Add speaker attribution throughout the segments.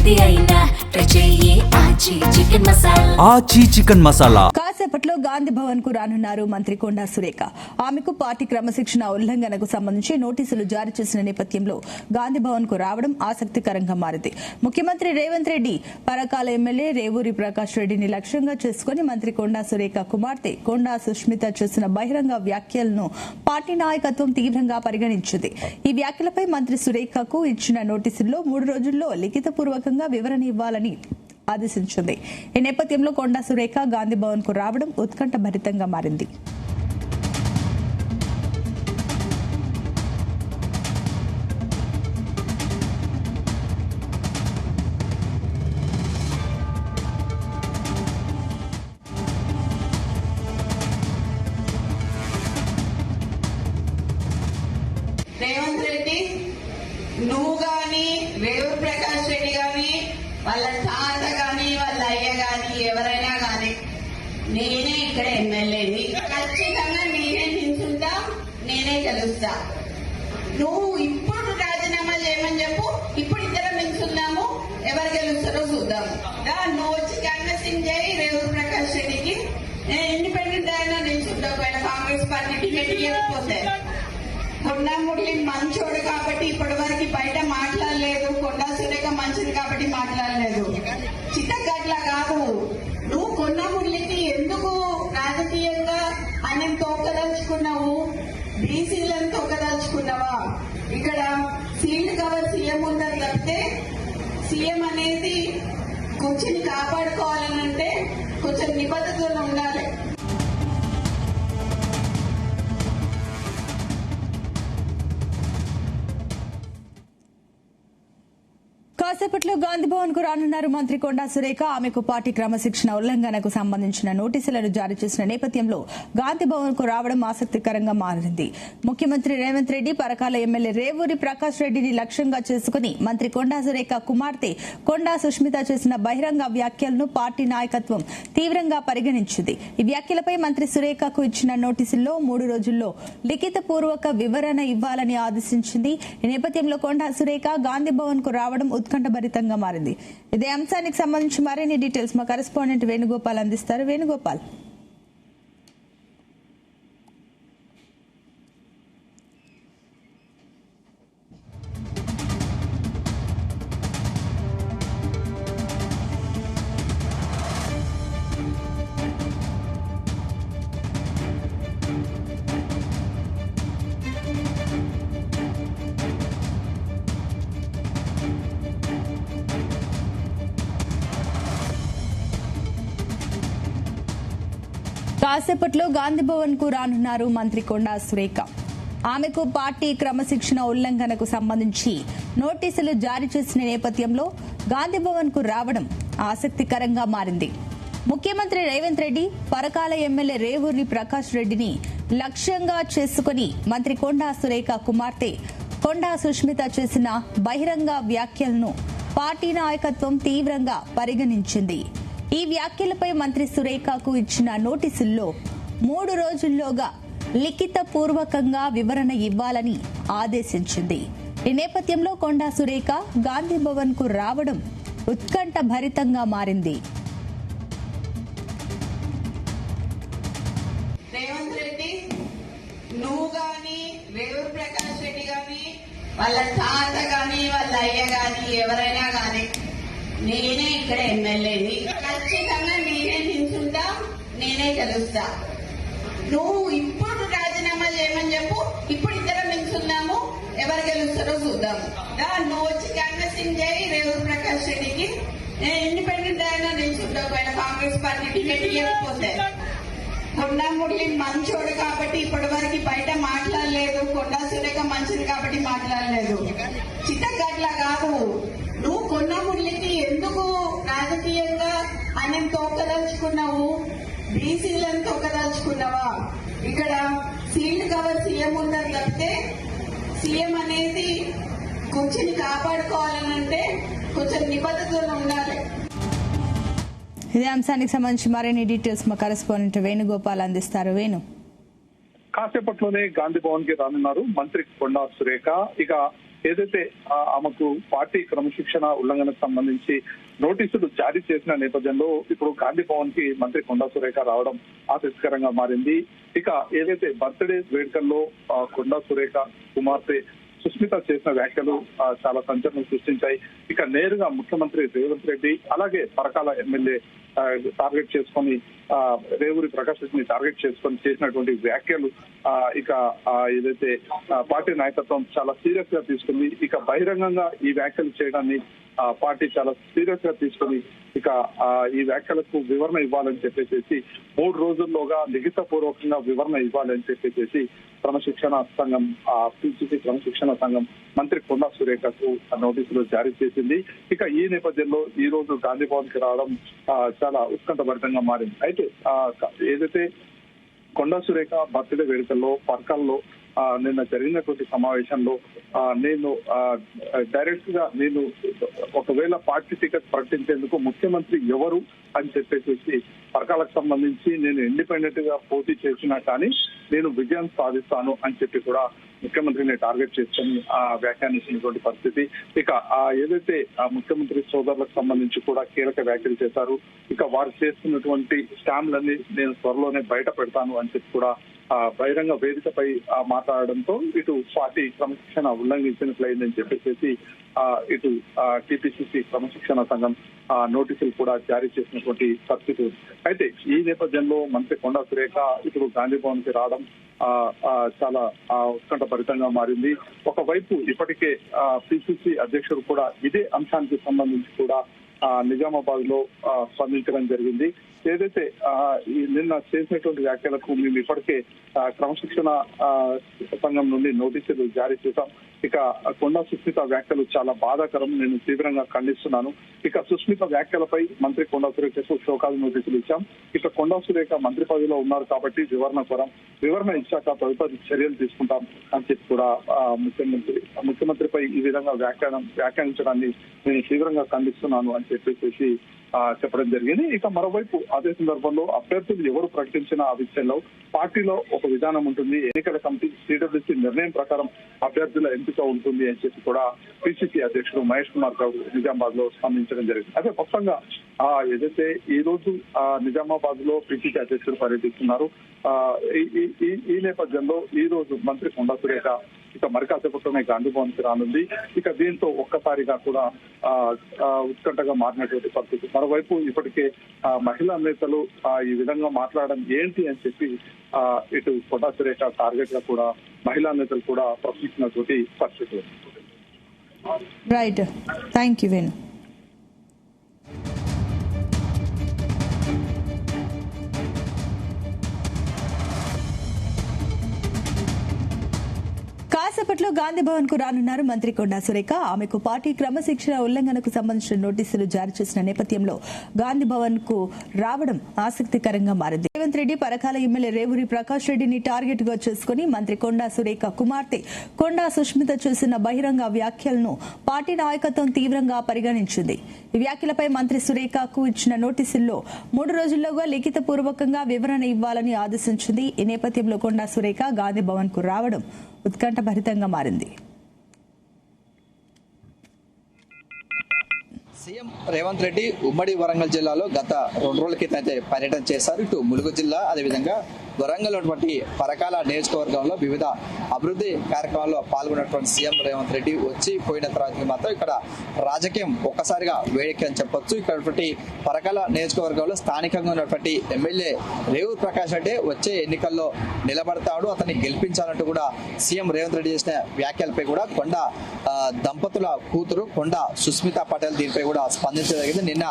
Speaker 1: ఏది అయినా ఆచి చికెన్ మసాలా.
Speaker 2: కాసేపట్లో గాంధీ భవన్ కు రానున్నారు మంత్రి కొండా సురేఖ. ఆమెకు పార్టీ క్రమశిక్షణ ఉల్లంఘనకు సంబంధించి నోటీసులు జారీ చేసిన నేపథ్యంలో గాంధీ భవన్ కు రావడం ఆసక్తికరంగా మారింది. ముఖ్యమంత్రి రేవంత్ రెడ్డి పరకాల ఎమ్మెల్యే రేవూరి ప్రకాష్ రెడ్డిని లక్ష్యంగా చేసుకుని మంత్రి కొండా సురేఖ కుమార్తె కొండా సుష్మిత చేసిన బహిరంగ వ్యాఖ్యలను పార్టీ నాయకత్వం తీవ్రంగా పరిగణించింది. ఈ వ్యాఖ్యలపై మంత్రి సురేఖకు ఇచ్చిన నోటీసుల్లో 3 రోజుల్లో లిఖితపూర్వకంగా వివరణ ఇవ్వాలని ఆదేశించింది. ఈ నేపథ్యంలో కొండా సురేఖ గాంధీ భవన్ కు రావడం ఉత్కంఠభరితంగా మారింది.
Speaker 3: రేవంత్ రెడ్డి నువ్వు గాని రేవు ప్రకాష్ రెడ్డి గాని వాళ్ళ తాత గాని వాళ్ళ అయ్య గాని ఎవరైనా గాని నేనే ఇక్కడ ఎమ్మెల్యేని, ఖచ్చితంగా నేనే నిల్చుంటా, నేనే గెలుస్తా. నువ్వు ఇప్పుడు రాజీనామా చేయమని చెప్పు, ఇప్పుడు ఇద్దరం నిల్చుందాము, ఎవరు గెలుస్తారో చూద్దాము. నువ్వు వచ్చి కాంగ్రెసింగ్ చేయి రేవు ప్రకాష్ రెడ్డికి, నేను ఇండిపెండెంట్ అయినా నిల్చుంటా. ఒకవేళ కాంగ్రెస్ పార్టీ టికెట్ ఇవ్వకపోతే కొండా మురళి మంచోడు కాబట్టి ఇప్పటి వరకు బయట మాట్లాడలేదు, కొండా సురేఖ మంచిది కాబట్టి మాట్లాడలేదు. చిత్తగట్లా కాదు, నువ్వు కొండా మురళికి ఎందుకు రాజకీయంగా ఆయన తోకదలుచుకున్నావు, బీసీలను తోకదలుచుకున్నావా? ఇక్కడ సీల్డ్ కవర్ సీఎం ఉందని తప్పితే సీఎం అనేది కుర్చీని కాపాడుకోవాలనంటే కొంచెం నిబద్ధతలో ఉండాలి.
Speaker 2: కాసేపట్లో గాంధీ భవన్ కు రానున్నారు మంత్రి కొండా సురేఖ. ఆమెకు పార్టీ క్రమశిక్షణ ఉల్లంఘనకు సంబంధించిన నోటీసులను జారీ చేసిన నేపథ్యంలో గాంధీ భవన్ కు రావడం ఆసక్తికరంగా మారింది. ముఖ్యమంత్రి రేవంత్ రెడ్డి పరకాల ఎమ్మెల్యే రేవూరి ప్రకాష్ రెడ్డిని లక్ష్యంగా చేసుకుని మంత్రి కొండా సురేఖ కుమార్తె కొండా సుష్మిత చేసిన బహిరంగ వ్యాఖ్యలను పార్టీ నాయకత్వం తీవ్రంగా పరిగణించింది. ఈ వ్యాఖ్యలపై మంత్రి సురేఖకు ఇచ్చిన నోటీసుల్లో 3 రోజుల్లో లిఖితపూర్వక వివరణ ఇవ్వాలని ఆదేశించింది. ఈ నేపథ్యంలో కొండా సురేఖ గాంధీ భవన్ కు రావడం ఉత్కంఠభరితంగా మారింది. ఇదే అంశానికి సంబంధించి మరిన్ని డీటెయిల్స్ మా కరెస్పాండెంట్ వేణుగోపాల్ అందిస్తారు. వేణుగోపాల్, కాసేపట్లో గాంధీ భవన్ కు రానున్నారు మంత్రి కొండా సురేఖ. ఆమెకు పార్టీ క్రమశిక్షణ ఉల్లంఘనకు సంబంధించి నోటీసులు జారీ చేసిన నేపథ్యంలో గాంధీ భవన్ కు రావడం ఆసక్తికరంగా మారింది. ముఖ్యమంత్రి రేవంత్ రెడ్డి పరకాల ఎమ్మెల్యే రేవూరి ప్రకాష్ రెడ్డిని లక్ష్యంగా చేసుకుని మంత్రి కొండా సురేఖ కుమార్తె కొండా సుష్మిత చేసిన బహిరంగ వ్యాఖ్యలను పార్టీ నాయకత్వం తీవ్రంగా పరిగణించింది. ఈ వ్యాఖ్యలపై మంత్రి సురేఖకు ఇచ్చిన నోటీసుల్లో 3 రోజుల్లోగా లిఖితపూర్వకంగా వివరణ ఇవ్వాలని ఆదేశించింది. ఈ నేపథ్యంలో కొండా సురేఖ గాంధీ భవన్ కు రావడం ఉత్కంఠభరితంగా మారింది.
Speaker 3: రేవంత్ రెడ్డి నువ్వు గాని రేవు ప్రకాష్ రెడ్డి గాని వాళ్ళ తాత గాని వాళ్ళ అయ్య గాని ఎవరైనా గాని నేనే ఇక్కడ ఎమ్మెల్యేని, ఖచ్చితంగా నేనే నిల్చుంటా, నేనే గెలుస్తా. నువ్వు ఇప్పుడు రాజీనామా చేయమని చెప్పు, ఇప్పుడు ఇద్దరం నిల్చుందాము, ఎవరు గెలుస్తారో చూద్దాము. నువ్వు వచ్చి కాంగ్రెసింగ్ చేయి రేవు ప్రకాష్ రెడ్డికి, నేను ఇండిపెండెంట్ అయినా నిల్చుంటా. ఒకవేళ కాంగ్రెస్ పార్టీ టికెట్ ఇవ్వకపోతే కొండా మురళి మంచోడు కాబట్టి ఇప్పటి వరకు బయట మాట్లాడలేదు, కొండా సురేఖ మంచిది కాబట్టి మాట్లాడలేదు. చిత్తగట్లా కాదు, నువ్వు కొండా మురళికి ఎందుకు రాజకీయంగా ఆయన తోకదలుచుకున్నావు, బీసీలను తోకదలుచుకున్నావా? ఇక్కడ సీల్డ్ కవర్ సీఎం ఉందని తప్పితే సీఎం అనేది కుర్చీని కాపాడుకోవాలనంటే కొంచెం నిబద్ధతలో ఉండాలి.
Speaker 2: ఇదే అంశానికి సంబంధించి మరిన్ని డీటెయిల్స్ మా కరెస్పాండెంట్ వేణుగోపాల్ అందిస్తారు. వేణు,
Speaker 4: కాసేపట్లోనే గాంధీ భవన్ కి రానున్నారు మంత్రి కొండా సురేఖ. ఇక ఏదైతే ఆమెకు పార్టీ క్రమశిక్షణ ఉల్లంఘనకు సంబంధించి నోటీసులు జారీ చేసిన నేపథ్యంలో ఇప్పుడు గాంధీ భవన్ కి మంత్రి కొండా సురేఖ రావడం ఆసక్తికరంగా మారింది. ఇక ఏదైతే బర్త్డే వేడుకల్లో కొండా సురేఖ కుమార్తె సుస్మిత చేసిన వ్యాఖ్యలు చాలా సంచలనం సృష్టించాయి. ఇక నేరుగా ముఖ్యమంత్రి రేవంత్ రెడ్డి అలాగే పరకాల ఎమ్మెల్యే టార్గెట్ చేసుకొని రేవూరి ప్రకాష్ రెడ్డిని టార్గెట్ చేసుకొని చేసినటువంటి వ్యాఖ్యలు ఇక ఏదైతే పార్టీ నాయకత్వం చాలా సీరియస్ గా తీసుకుంది. ఇక బహిరంగంగా ఈ వ్యాఖ్యలు చేయడాన్ని పార్టీ చాలా సీరియస్ గా తీసుకుని ఇక ఈ వ్యాఖ్యలకు వివరణ ఇవ్వాలని చెప్పేసి 3 రోజుల్లోగా లిఖిత పూర్వకంగా వివరణ ఇవ్వాలని చెప్పేసి క్రమశిక్షణ సంఘం పిసిసి క్రమశిక్షణ సంఘం మంత్రి కొండా సురేఖకు నోటీసులు జారీ చేసింది. ఇక ఈ నేపథ్యంలో ఈ రోజు గాంధీ భవన్ కి రావడం చాలా ఉత్కంఠభరితంగా మారింది. అయితే ఏదైతే కొండా సురేఖ బర్త్డే వేడుకల్లో పర్కాల్లో నిన్న జరిగినటువంటి సమావేశంలో నేను డైరెక్ట్ గా నేను ఒకవేళ పార్టీ టికెట్ ప్రకటించేందుకు ముఖ్యమంత్రి ఎవరు అని చెప్పేసి పరకాలకు సంబంధించి నేను ఇండిపెండెంట్ గా పోటీ చేసినా కానీ నేను విజయం సాధిస్తాను అని చెప్పి కూడా ముఖ్యమంత్రిని టార్గెట్ చేసుకుని వ్యాఖ్యానించినటువంటి పరిస్థితి. ఇక ఏదైతే ముఖ్యమంత్రి సోదరులకు సంబంధించి కూడా కీలక వ్యాఖ్యలు చేశారు. ఇక వారు చేస్తున్నటువంటి స్కామ్లన్నీ నేను త్వరలోనే బయట పెడతాను అని చెప్పి కూడా బహిరంగ వేదికపై మాట్లాడడంతో ఇటు పార్టీ క్రమశిక్షణ ఉల్లంఘించినట్లయిందని చెప్పేసి ఇటు టిపిసిసి క్రమశిక్షణ సంఘం నోటీసులు కూడా జారీ చేసినటువంటి పరిస్థితి. అయితే ఈ నేపథ్యంలో మంత్రి కొండా సురేఖ ఇప్పుడు గాంధీ భవన్ కి రావడం చాలా ఉత్కంఠభరితంగా మారింది. ఒకవైపు ఇప్పటికే పిసిసి అధ్యక్షుడు కూడా ఇదే అంశానికి సంబంధించి కూడా నిజామాబాద్ లో స్పందించడం జరిగింది. ఏదైతే నిన్న చేసినటువంటి వ్యాఖ్యలకు మేము ఇప్పటికే క్రమశిక్షణ సంఘం నుండి నోటీసులు జారీ చేశాం. ఇక కొండా సుస్మిత వ్యాఖ్యలు చాలా బాధాకరం, నేను తీవ్రంగా ఖండిస్తున్నాను. ఇక సుస్మిత వ్యాఖ్యలపై మంత్రి కొండా సురేఖకు షోకాజ్ నోటీసులు ఇచ్చాం. ఇక కొండా సురేఖ మంత్రి పదవిలో ఉన్నారు కాబట్టి వివరణ ఇచ్చాక తదుపరి చర్యలు తీసుకుంటాం అని చెప్పి కూడా ముఖ్యమంత్రిపై ఈ విధంగా వ్యాఖ్యానించడాన్ని నేను తీవ్రంగా ఖండిస్తున్నాను అని చెప్పేసి చెప్పడం జరిగింది. ఇక మరోవైపు అదే సందర్భంలో అభ్యర్థులు ఎవరు ప్రకటించిన ఆ విషయంలో పార్టీలో ఒక విధానం ఉంటుంది. ఎన్నికల కమిటీ సిడబ్ల్యూసీ నిర్ణయం ప్రకారం అభ్యర్థుల ఎంపిక ఉంటుంది అని చెప్పి కూడా పిసిసి అధ్యక్షుడు మహేష్ కుమార్ గౌడ్ నిజామాబాద్ లో స్పందించడం జరిగింది. అదే మొత్తంగా ఏదైతే ఈ రోజు నిజామాబాద్ లో పిసిసి అధ్యక్షుడు పర్యటిస్తున్నారు. ఈ నేపథ్యంలో ఈ రోజు మంత్రి కొండా సురేఖ ఇక మరి కాసేపట్లోనే గాంధీ భవన్ కి రానుంది. ఇక దీంతో ఒక్కసారిగా కూడా ఉత్కంఠగా మారినటువంటి పరిస్థితి. మరోవైపు ఇప్పటికే మహిళా నేతలు ఈ విధంగా మాట్లాడడం ఏంటి అని చెప్పి ఇటు కొండా సురేఖ టార్గెట్ గా కూడా మహిళా నేతలు కూడా ప్రశ్నించినటువంటి పరిస్థితి.
Speaker 2: Right, thank you Venu. కాసేపట్లో గాంధీ భవన్ కు రానున్నారు మంత్రి కొండా సురేఖ. ఆమెకు పార్టీ క్రమశిక్షణ ఉల్లంఘనకు సంబంధించిన నోటీసులు జారీ చేసిన నేపథ్యంలో గాంధీ భవన్ కు రావడం ఆసక్తికరంగా మారింది. రేవంత్ రెడ్డి పరకాల ఎమ్మెల్యే రేవూరి ప్రకాష్ రెడ్డిని టార్గెట్ గా చేసుకుని మంత్రి కొండా సురేఖ కుమార్తె కొండా సుస్మిత చేసిన బహిరంగ వ్యాఖ్యలను పార్టీ నాయకత్వం తీవ్రంగా పరిగణించింది. ఈ వ్యాఖ్యలపై మంత్రి సురేఖకు ఇచ్చిన నోటీసుల్లో 3 రోజుల్లోగా లిఖిత పూర్వకంగా వివరణ ఇవ్వాలని ఆదేశించింది. ఈ నేపథ్యంలో కొండా సురేఖ గాంధీ భవన్ కు రావడం ఉత్కంఠభరితంగా మారింది.
Speaker 5: సీఎం రేవంత్ రెడ్డి ఉమ్మడి వరంగల్ జిల్లాలో గత 2 రోజుల క్రితం అయితే పర్యటన చేశారు. ఇటు ములుగు జిల్లా అదేవిధంగా వరంగల్ ఉన్నటువంటి పరకాల నియోజకవర్గంలో వివిధ అభివృద్ధి కార్యక్రమాల్లో పాల్గొన్నటువంటి సీఎం రేవంత్ రెడ్డి వచ్చి పోయిన తర్వాత మాత్రం ఇక్కడ రాజకీయం ఒక్కసారిగా వేడెక్కి అని చెప్పొచ్చు. ఇక్కడ పరకాల నియోజకవర్గంలో స్థానికంగా ఉన్నటువంటి ఎమ్మెల్యే రేవూరి ప్రకాష్ రెడ్డి వచ్చే ఎన్నికల్లో నిలబడతాడు, అతన్ని గెలిపించాలంటూ కూడా సీఎం రేవంత్ రెడ్డి చేసిన వ్యాఖ్యలపై కూడా కొండా దంపతుల కూతురు కొండా సుస్మిత పటేల్ దీనిపై కూడా స్పందించగలిగింది. నిన్న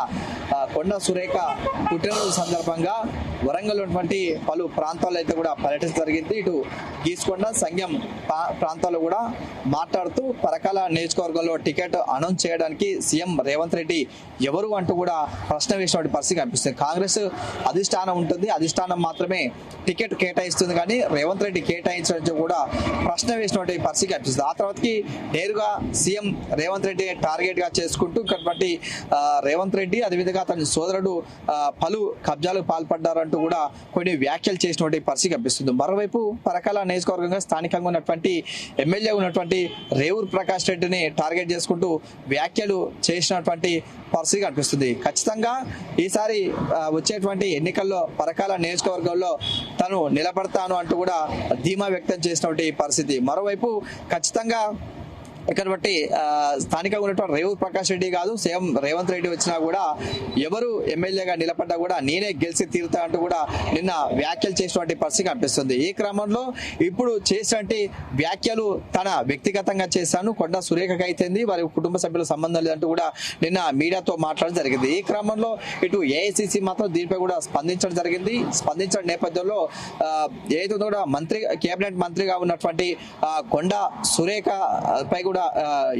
Speaker 5: కొండా సురేఖ పుట్టినరోజు సందర్భంగా వరంగల్ ఉన్నటువంటి పలు ప్రాంతాల్లో అయితే కూడా పర్యటించడం జరిగింది. ఇటు గీసుకొండ సంఘం ప్రాంతాల్లో కూడా మాట్లాడుతూ పరకాల నియోజకవర్గంలో టికెట్ అనౌన్స్ చేయడానికి సీఎం రేవంత్ రెడ్డి ఎవరు అంటూ కూడా ప్రశ్న వేసినటువంటి పరిస్థితి కనిపిస్తుంది. కాంగ్రెస్ అధిష్టానం ఉంటుంది, అధిష్టానం మాత్రమే టికెట్ కేటాయిస్తుంది, కానీ రేవంత్ రెడ్డి కేటాయించడం కూడా ప్రశ్న వేసినటువంటి పరిస్థితి కనిపిస్తుంది. ఆ తర్వాతకి నేరుగా సీఎం రేవంత్ రెడ్డి టార్గెట్ గా చేసుకుంటూ ఇక్కడి రేవంత్ రెడ్డి అదేవిధంగా అతని సోదరుడు పలు కబ్జాలకు పాల్పడ్డారు అంటూ కూడా కొన్ని వ్యాఖ్యలు చేసినటువంటి పరిస్థితి కనిపిస్తుంది. మరోవైపు పరకాల నియోజకవర్గంగా స్థానికంగా ఉన్నటువంటి ఎమ్మెల్యే ఉన్నటువంటి రేవూరు ప్రకాష్ రెడ్డిని టార్గెట్ చేసుకుంటూ వ్యాఖ్యలు చేసినటువంటి పరిస్థితి కనిపిస్తుంది. ఖచ్చితంగా ఈసారి వచ్చేటువంటి ఎన్నికల్లో పరకాల నియోజకవర్గంలో తను నిలబడతాను అంటూ కూడా ధీమా వ్యక్తం చేసినటువంటి పరిస్థితి. మరోవైపు ఖచ్చితంగా ఇక్కడ బట్టి స్థానికంగా ఉన్నటువంటి రేవూరు ప్రకాష్ రెడ్డి కాదు, సీఎం రేవంత్ రెడ్డి వచ్చినా కూడా ఎవరు ఎమ్మెల్యేగా నిలబడ్డా కూడా నేనే గెలిచి తీరుతా అంటూ కూడా నిన్న వ్యాఖ్యలు చేసినటువంటి పరిస్థితి కనిపిస్తుంది. ఈ క్రమంలో ఇప్పుడు చేసినటువంటి వ్యాఖ్యలు తన వ్యక్తిగతంగా చేశాను, కొండా సురేఖకి అయితేంది వారి కుటుంబ సభ్యుల సంబంధం లేదంటూ కూడా నిన్న మీడియాతో మాట్లాడడం జరిగింది. ఈ క్రమంలో ఇటు ఏఐసిసి మాత్రం దీనిపై కూడా స్పందించడం జరిగింది. స్పందించిన నేపథ్యంలో ఏదైతే కూడా కేబినెట్ మంత్రిగా ఉన్నటువంటి కొండా సురేఖ పై కూడా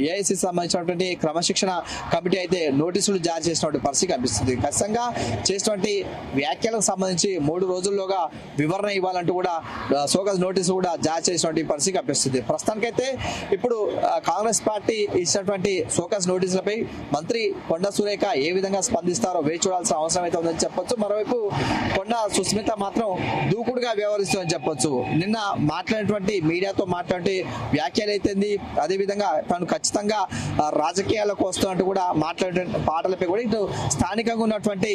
Speaker 5: ఏఐసిసి సంబంధించినటువంటి క్రమశిక్షణ కమిటీ అయితే నోటీసులు జారీ చేసినటువంటి పరిస్థితి కనిపిస్తుంది. ఖచ్చితంగా చేసినటువంటి వ్యాఖ్యలకు సంబంధించి 3 రోజుల్లోగా వివరణ ఇవ్వాలంటూ కూడా సోకస్ నోటీసు కూడా జారీ చేసినటువంటి పరిస్థితి కనిపిస్తుంది. ప్రస్తుతానికైతే ఇప్పుడు కాంగ్రెస్ పార్టీ ఇచ్చినటువంటి సోకస్ నోటీసులపై మంత్రి కొండా సురేఖ ఏ విధంగా స్పందిస్తారో వేచి చూడాల్సిన అవసరం అయితే ఉందని చెప్పొచ్చు. మరోవైపు కొండా సుస్మిత మాత్రం దూకుడుగా వ్యవహరిస్తుందని చెప్పొచ్చు. నిన్న మాట్లాడినటువంటి మీడియాతో మాట్లాడే వ్యాఖ్యలు అయితే అదేవిధంగా తను ఖచ్చితంగా రాజకీయాలకు వస్తున్నట్టు కూడా మాట్లాడే పాటలపై కూడా ఇటు స్థానికంగా ఉన్నటువంటి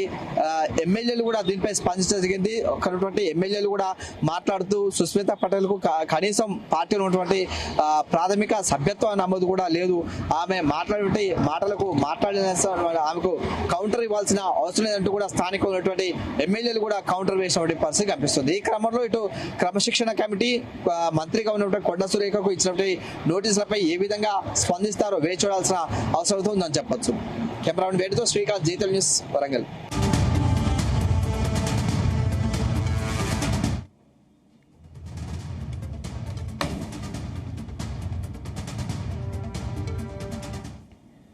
Speaker 5: ఎమ్మెల్యేలు కూడా దీనిపై స్పందించడం జరిగింది. ఒకటువంటి ఎమ్మెల్యేలు కూడా మాట్లాడుతూ సుస్మిత పటేల్ కు కనీసం పార్టీలో ఉన్నటువంటి ప్రాథమిక సభ్యత్వ నమోదు కూడా లేదు, ఆమె మాట్లాడే మాటలకు ఆమెకు కౌంటర్ ఇవ్వాల్సిన అవసరం లేదంటూ కూడా స్థానికంగా ఉన్నటువంటి ఎమ్మెల్యేలు కూడా కౌంటర్ వేసినటువంటి పరిస్థితి కనిపిస్తుంది. ఈ క్రమంలో ఇటు క్రమశిక్షణ కమిటీ మంత్రిగా ఉన్నటువంటి కొండా సురేఖకు ఇచ్చినటువంటి నోటీసులపై ఏ విధంగా స్పందిస్తారో వేచి చూడాల్సిన అవసరం ఉందని చెప్పొచ్చు. కెమెరామెన్ వేటుతో శ్రీకాంత్, జీ తెలుగు న్యూస్, వరంగల్.